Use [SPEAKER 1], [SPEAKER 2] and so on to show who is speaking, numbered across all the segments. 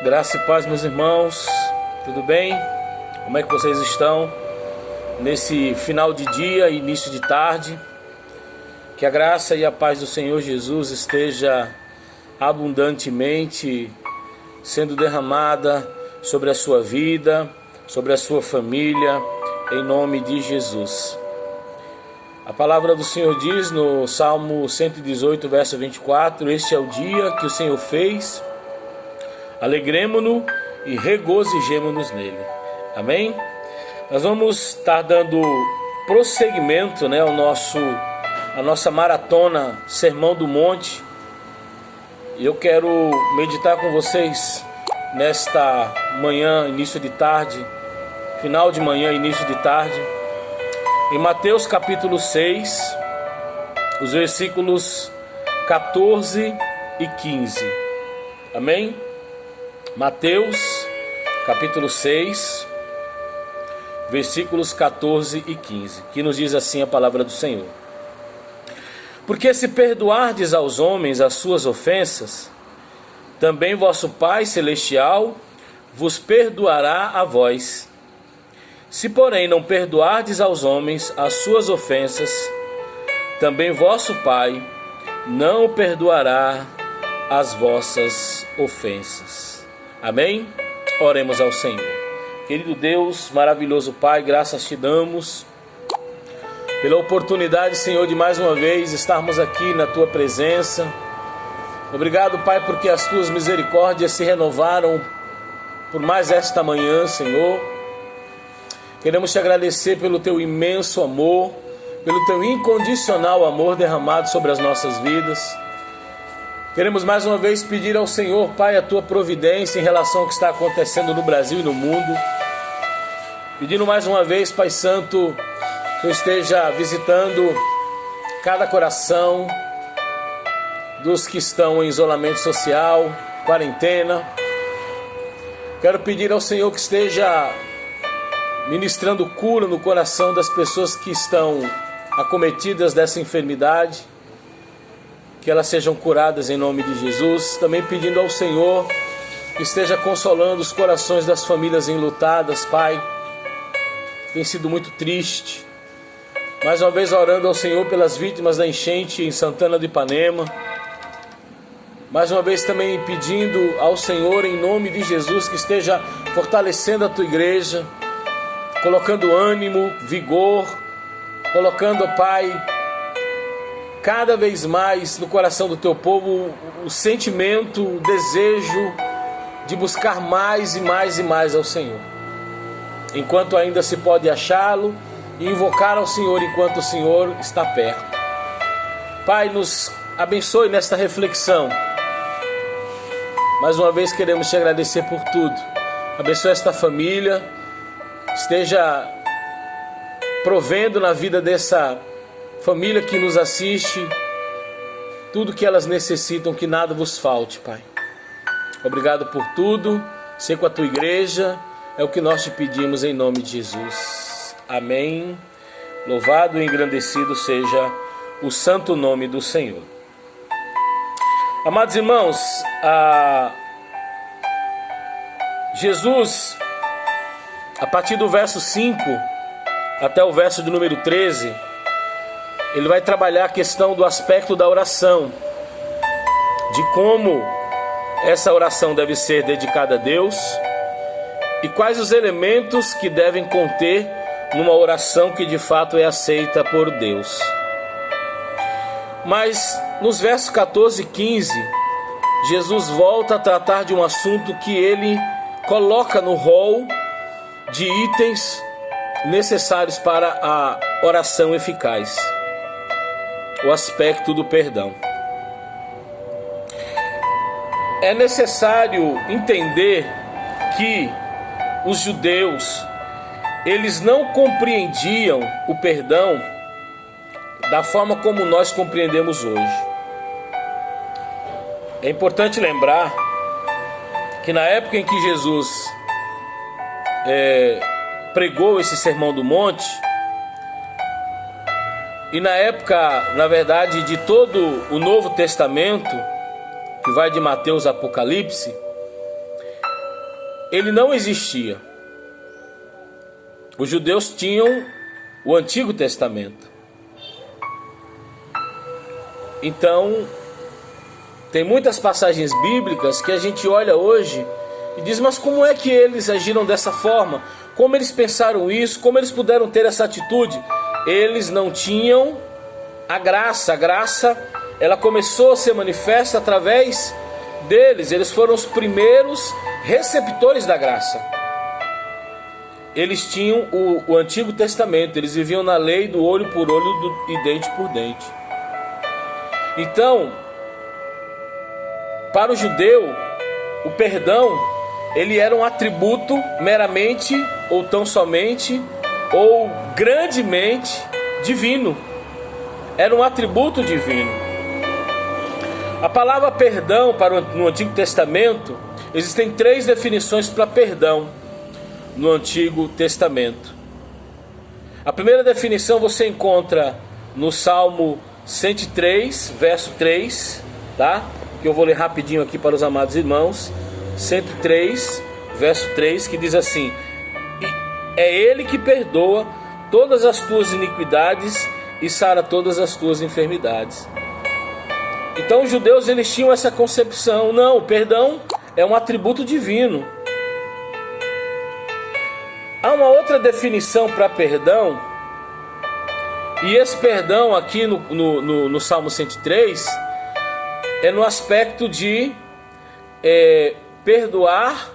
[SPEAKER 1] Graça e paz, meus irmãos, tudo bem? Como é que vocês estão nesse final de dia e início de tarde? Que a graça e a paz do Senhor Jesus esteja abundantemente sendo derramada sobre a sua vida, sobre a sua família, em nome de Jesus. A palavra do Senhor diz no Salmo 118, verso 24: Este é o dia que o Senhor fez, alegremo-nos e regozijemo-nos nele. Amém? Nós vamos estar dando prosseguimento, a nossa maratona Sermão do Monte. E eu quero meditar com vocês nesta manhã, início de tarde, final de manhã, início de tarde, em Mateus capítulo 6, os versículos 14 e 15. Amém? Mateus capítulo 6, versículos 14 e 15, que nos diz assim a palavra do Senhor: Porque se perdoardes aos homens as suas ofensas, também vosso Pai Celestial vos perdoará a vós. Se, porém, não perdoardes aos homens as suas ofensas, também vosso Pai não perdoará as vossas ofensas. Amém? Oremos ao Senhor. Querido Deus, maravilhoso Pai, graças te damos pela oportunidade, Senhor, de mais uma vez estarmos aqui na Tua presença. Obrigado, Pai, porque as Tuas misericórdias se renovaram por mais esta manhã, Senhor. Queremos te agradecer pelo Teu imenso amor, pelo Teu incondicional amor derramado sobre as nossas vidas. Queremos mais uma vez pedir ao Senhor, Pai, a Tua providência em relação ao que está acontecendo no Brasil e no mundo. Pedindo mais uma vez, Pai Santo, que eu esteja visitando cada coração dos que estão em isolamento social, quarentena. Quero pedir ao Senhor que esteja ministrando cura no coração das pessoas que estão acometidas dessa enfermidade, que elas sejam curadas em nome de Jesus. Também pedindo ao Senhor que esteja consolando os corações das famílias enlutadas, Pai. Tem sido muito triste. Mais uma vez orando ao Senhor pelas vítimas da enchente em Santana do Ipanema. Mais uma vez também pedindo ao Senhor, em nome de Jesus, que esteja fortalecendo a Tua igreja, colocando ânimo, vigor, colocando, Pai, cada vez mais no coração do Teu povo o sentimento, o desejo de buscar mais e mais e mais ao Senhor, enquanto ainda se pode achá-lo, e invocar ao Senhor enquanto o Senhor está perto. Pai, nos abençoe nesta reflexão. Mais uma vez queremos te agradecer por tudo. Abençoe esta família, esteja provendo na vida dessa família que nos assiste tudo que elas necessitam, que nada vos falte, Pai. Obrigado por tudo, ser com a Tua igreja, é o que nós te pedimos em nome de Jesus. Amém. Louvado e engrandecido seja o santo nome do Senhor. Amados irmãos, Jesus, a partir do verso 5 até o verso de número 13, ele vai trabalhar a questão do aspecto da oração, de como essa oração deve ser dedicada a Deus e quais os elementos que devem conter numa oração que de fato é aceita por Deus. Mas nos versos 14 e 15, Jesus volta a tratar de um assunto que ele coloca no rol de itens necessários para a oração eficaz: o aspecto do perdão. É necessário entender que os judeus, eles não compreendiam o perdão da forma como nós compreendemos hoje. É importante lembrar que na época em que Jesus pregou esse Sermão do Monte, e na época, na verdade, de todo o Novo Testamento, que vai de Mateus a Apocalipse, ele não existia. Os judeus tinham o Antigo Testamento. Então, tem muitas passagens bíblicas que a gente olha hoje e diz, mas como é que eles agiram dessa forma? Como eles pensaram isso? Como eles puderam ter essa atitude? Eles não tinham a graça. A graça, ela começou a ser manifesta através deles. Eles foram os primeiros receptores da graça. Eles tinham o Antigo Testamento. Eles viviam na lei do olho por olho e dente por dente. Então, para o judeu, o perdão, ele era um atributo meramente, ou tão somente, ou grandemente divino. Era um atributo divino. A palavra perdão no Antigo Testamento, existem 3 definições para perdão no Antigo Testamento. A primeira definição você encontra no Salmo 103, verso 3, tá? Que eu vou ler rapidinho aqui para os amados irmãos. 103, verso 3, que diz assim: é Ele que perdoa todas as tuas iniquidades e sara todas as tuas enfermidades. Então os judeus, eles tinham essa concepção. Não, o perdão é um atributo divino. Há uma outra definição para perdão, e esse perdão aqui no Salmo 103 é no aspecto de perdoar,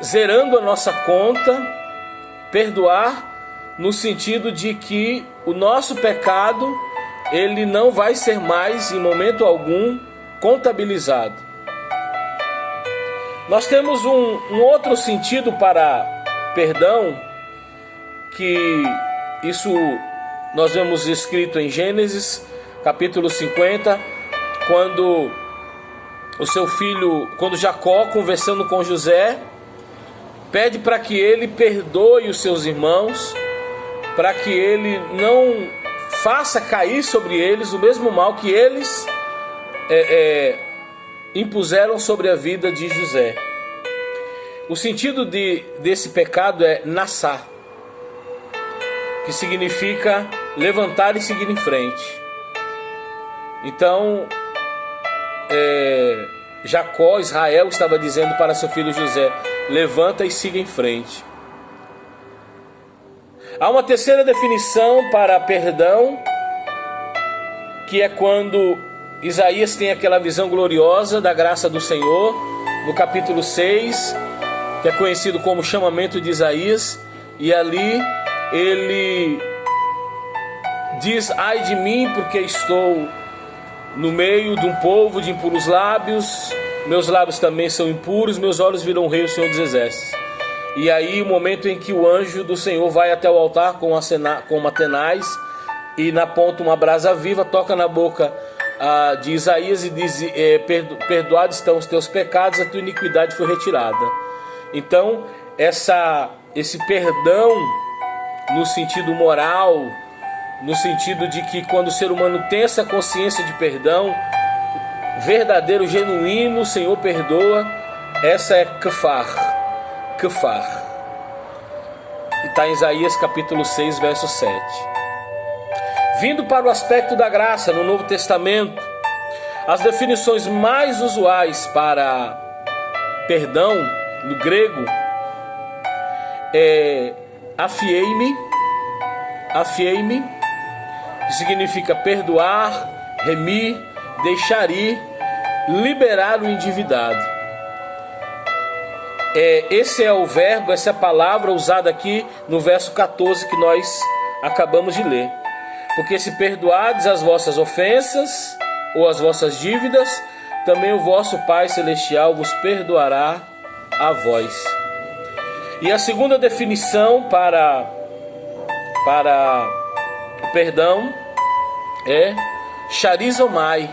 [SPEAKER 1] zerando a nossa conta, perdoar no sentido de que o nosso pecado, ele não vai ser mais em momento algum contabilizado. Nós temos um outro sentido para perdão, que isso nós vemos escrito em Gênesis capítulo 50, quando o seu filho, quando Jacó, conversando com José, pede para que ele perdoe os seus irmãos, para que ele não faça cair sobre eles o mesmo mal que eles impuseram sobre a vida de José. O sentido desse pecado é nassá, que significa levantar e seguir em frente. Então, Jacó, Israel, estava dizendo para seu filho José: levanta e siga em frente. Há uma terceira definição para perdão, que é quando Isaías tem aquela visão gloriosa da graça do Senhor, no capítulo 6, que é conhecido como chamamento de Isaías, e ali ele diz: ai de mim, porque estou no meio de um povo de impuros lábios, meus lábios também são impuros, meus olhos viram o Rei, o Senhor dos Exércitos. E aí o momento em que o anjo do Senhor vai até o altar com uma tenaz, e na ponta uma brasa viva, toca na boca de Isaías e diz: perdoados estão os teus pecados, a tua iniquidade foi retirada. Então esse perdão no sentido moral, no sentido de que quando o ser humano tem essa consciência de perdão verdadeiro, genuíno, o Senhor perdoa. Essa é kafar. E está em Isaías capítulo 6, verso 7. Vindo para o aspecto da graça no Novo Testamento, as definições mais usuais para perdão no grego é afiei-me, que significa perdoar, remir, deixar ir, liberar o endividado. Esse é o verbo, essa é a palavra usada aqui no verso 14 que nós acabamos de ler. Porque se perdoardes as vossas ofensas ou as vossas dívidas, também o vosso Pai Celestial vos perdoará a vós. E a segunda definição para o perdão é charizomai,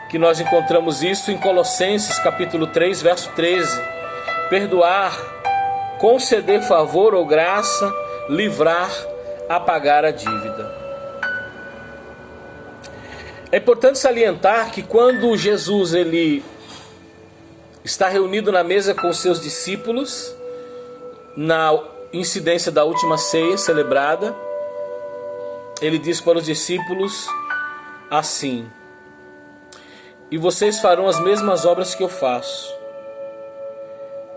[SPEAKER 1] que nós encontramos isso em Colossenses capítulo 3, verso 13. Perdoar, conceder favor ou graça, livrar, apagar a dívida. É importante salientar que quando Jesus ele está reunido na mesa com os seus discípulos, na incidência da última ceia celebrada, ele diz para os discípulos assim: e vocês farão as mesmas obras que eu faço,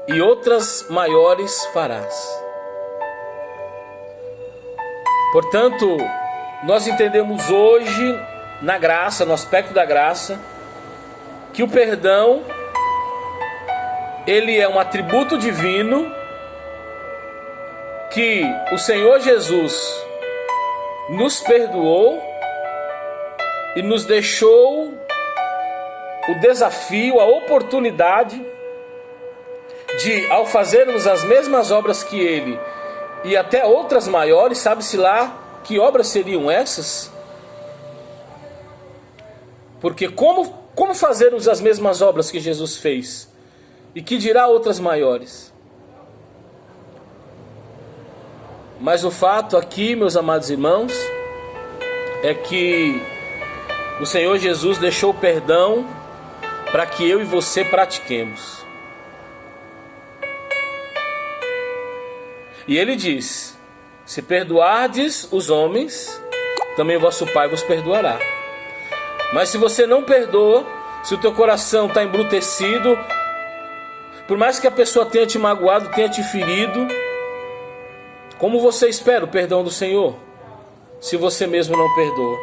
[SPEAKER 1] e outras maiores farás. Portanto, nós entendemos hoje, na graça, no aspecto da graça, que o perdão, ele é um atributo divino que o Senhor Jesus nos perdoou e nos deixou o desafio, a oportunidade de, ao fazermos as mesmas obras que Ele e até outras maiores, sabe-se lá que obras seriam essas? Porque como fazermos as mesmas obras que Jesus fez? E que dirá outras maiores? Mas o fato aqui, meus amados irmãos, é que o Senhor Jesus deixou o perdão para que eu e você pratiquemos. E Ele diz: se perdoardes os homens, também vosso Pai vos perdoará. Mas se você não perdoa, se o teu coração está embrutecido, por mais que a pessoa tenha te magoado, tenha te ferido, como você espera o perdão do Senhor, se você mesmo não perdoa?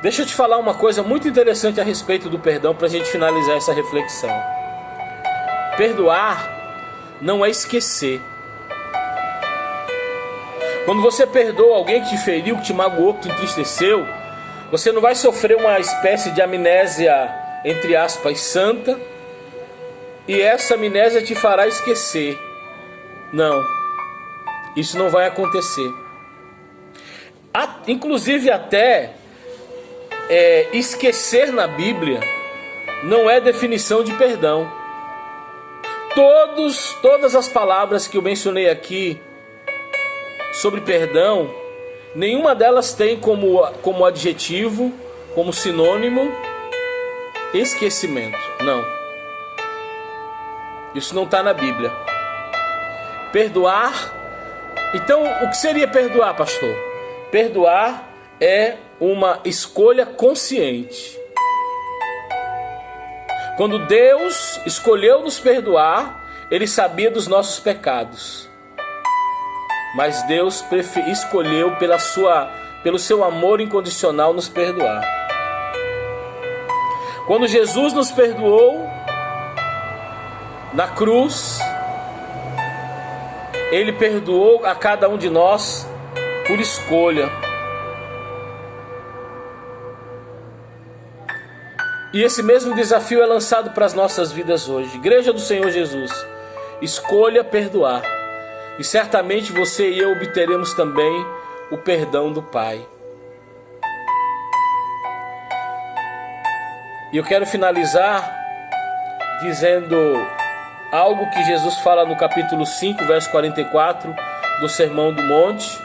[SPEAKER 1] Deixa eu te falar uma coisa muito interessante a respeito do perdão para a gente finalizar essa reflexão. Perdoar não é esquecer. Quando você perdoa alguém que te feriu, que te magoou, que te entristeceu, você não vai sofrer uma espécie de amnésia, entre aspas, santa, e essa amnésia te fará esquecer. Não, isso não vai acontecer. Inclusive até esquecer na Bíblia não é definição de perdão. Todas as palavras que eu mencionei aqui sobre perdão, nenhuma delas tem como adjetivo, como sinônimo, esquecimento. Não. Isso não está na Bíblia. Perdoar. Então, o que seria perdoar, pastor? Perdoar é uma escolha consciente. Quando Deus escolheu nos perdoar, Ele sabia dos nossos pecados. Mas Deus escolheu pelo seu amor incondicional nos perdoar. Quando Jesus nos perdoou na cruz, Ele perdoou a cada um de nós por escolha. E esse mesmo desafio é lançado para as nossas vidas hoje. Igreja do Senhor Jesus, escolha perdoar. E certamente você e eu obteremos também o perdão do Pai. E eu quero finalizar dizendo algo que Jesus fala no capítulo 5, verso 44 do Sermão do Monte.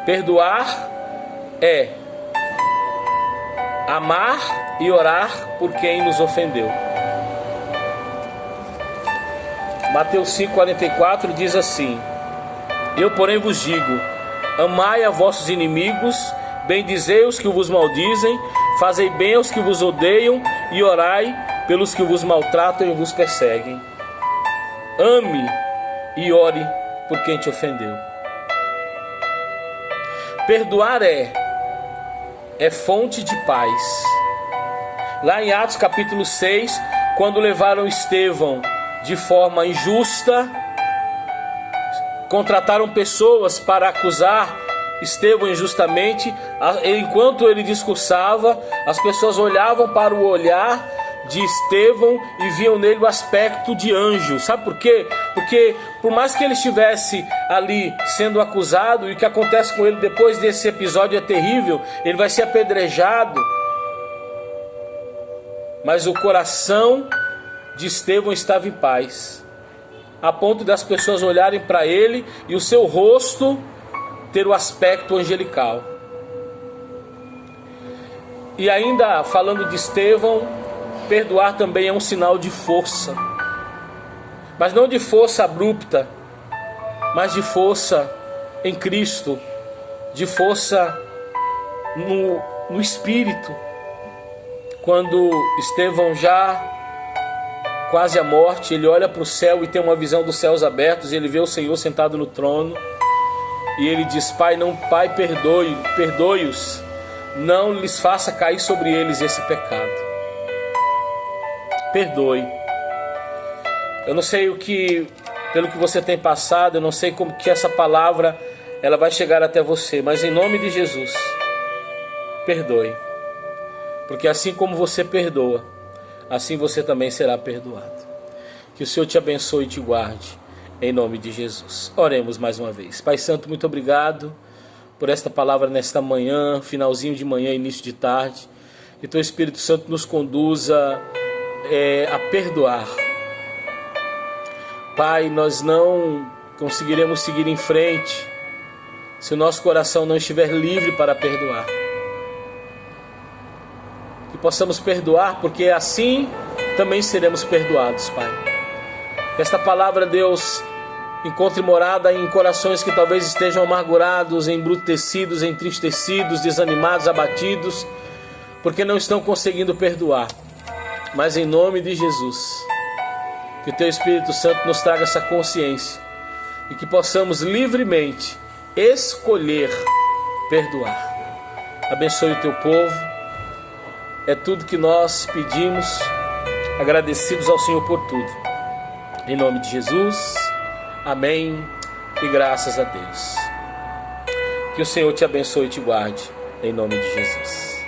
[SPEAKER 1] Perdoar é amar e orar por quem nos ofendeu. Mateus 5,44 diz assim: eu, porém, vos digo, amai a vossos inimigos, bendizei os que vos maldizem, fazei bem aos que vos odeiam e orai pelos que vos maltratam e vos perseguem. Ame e ore por quem te ofendeu. Perdoar é fonte de paz. Lá em Atos capítulo 6, quando levaram Estevão de forma injusta, contrataram pessoas para acusar Estevão injustamente. Enquanto ele discursava, as pessoas olhavam para o olhar de Estevão e viam nele o aspecto de anjo. Sabe por quê? Porque por mais que ele estivesse ali sendo acusado, e o que acontece com ele depois desse episódio é terrível, ele vai ser apedrejado, mas o coração de Estevão estava em paz, a ponto das pessoas olharem para ele e o seu rosto ter o aspecto angelical. E ainda falando de Estevão, perdoar também é um sinal de força. Mas não de força abrupta, mas de força em Cristo, de força no Espírito. Quando Estevão já quase à morte, ele olha para o céu e tem uma visão dos céus abertos, e ele vê o Senhor sentado no trono, e ele diz: Pai, perdoe-os, não lhes faça cair sobre eles esse pecado. Perdoe. Eu não sei pelo que você tem passado, eu não sei como que essa palavra ela vai chegar até você, mas em nome de Jesus, perdoe. Porque assim como você perdoa, assim você também será perdoado. Que o Senhor te abençoe e te guarde, em nome de Jesus. Oremos mais uma vez. Pai Santo, muito obrigado por esta palavra nesta manhã, finalzinho de manhã, início de tarde. Que teu Espírito Santo nos conduza a perdoar. Pai, nós não conseguiremos seguir em frente se o nosso coração não estiver livre para perdoar. Que possamos perdoar, porque assim também seremos perdoados, Pai. Que esta palavra, Deus, encontre morada em corações que talvez estejam amargurados, embrutecidos, entristecidos, desanimados, abatidos, porque não estão conseguindo perdoar. Mas em nome de Jesus, que o Teu Espírito Santo nos traga essa consciência e que possamos livremente escolher perdoar. Abençoe o Teu povo. É tudo que nós pedimos, agradecidos ao Senhor por tudo. Em nome de Jesus, amém e graças a Deus. Que o Senhor te abençoe e te guarde, em nome de Jesus.